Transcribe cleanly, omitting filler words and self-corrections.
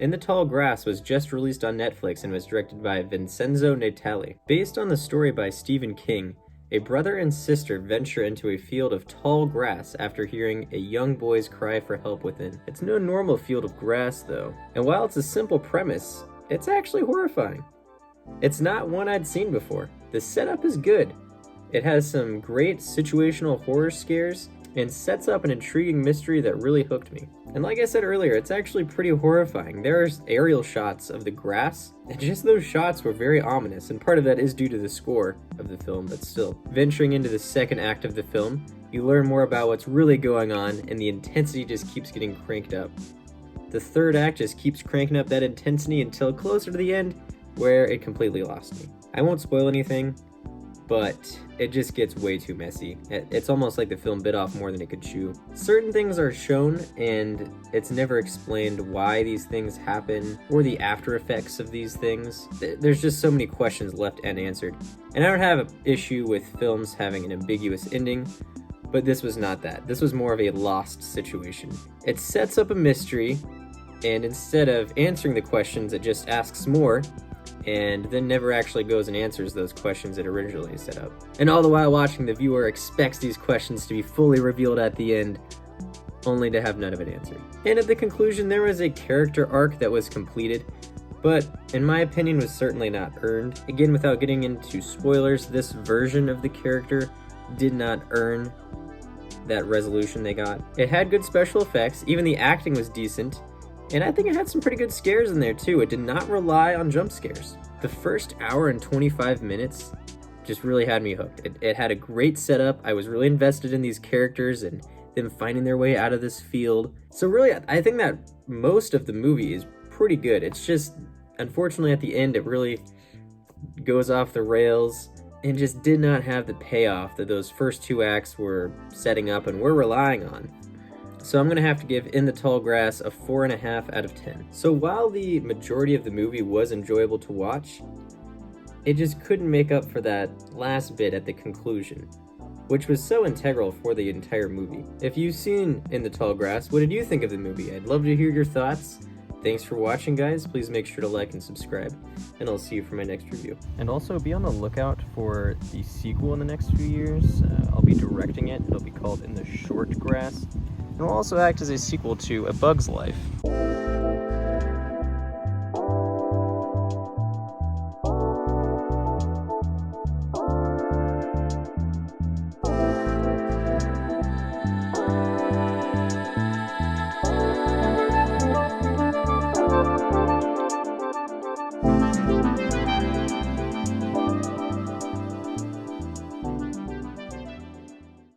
In the Tall Grass was just released on Netflix and was directed by Vincenzo Natali. Based on the story by Stephen King, a brother and sister venture into a field of tall grass after hearing a young boy's cry for help within. It's no normal field of grass, though, and while it's a simple premise, it's actually horrifying. It's not one I'd seen before. The setup is good. It has some great situational horror scares and sets up an intriguing mystery that really hooked me. And like I said earlier, it's actually pretty horrifying. There's aerial shots of the grass, and just those shots were very ominous, and part of that is due to the score of the film, but still. Venturing into the second act of the film, you learn more about what's really going on, and the intensity just keeps getting cranked up. The third act just keeps cranking up that intensity until closer to the end, where it completely lost me. I won't spoil anything, but it just gets way too messy. It's almost like the film bit off more than it could chew. Certain things are shown, and it's never explained why these things happen or the after effects of these things. There's just so many questions left unanswered. And I don't have an issue with films having an ambiguous ending, but this was not that. This was more of a lost situation. It sets up a mystery, and instead of answering the questions, it just asks more, and then never actually goes and answers those questions it originally set up. And all the while watching, the viewer expects these questions to be fully revealed at the end, only to have none of it answered. And at the conclusion, there was a character arc that was completed, but in my opinion was certainly not earned. Again, without getting into spoilers, this version of the character did not earn that resolution they got. It had good special effects, even the acting was decent, and I think it had some pretty good scares in there too. It did not rely on jump scares. The first hour and 25 minutes just really had me hooked. It had a great setup. I was really invested in these characters and them finding their way out of this field. So really, I think that most of the movie is pretty good. It's just, unfortunately at the end, it really goes off the rails and just did not have the payoff that those first two acts were setting up and were relying on. So I'm going to have to give In the Tall Grass a 4.5 out of 10. So while the majority of the movie was enjoyable to watch, it just couldn't make up for that last bit at the conclusion, which was so integral for the entire movie. If you've seen In the Tall Grass, what did you think of the movie? I'd love to hear your thoughts. Thanks for watching, guys. Please make sure to like and subscribe, and I'll see you for my next review. And also be on the lookout for the sequel in the next few years. I'll be directing it. It'll be called In the Short Grass. It will also act as a sequel to A Bug's Life.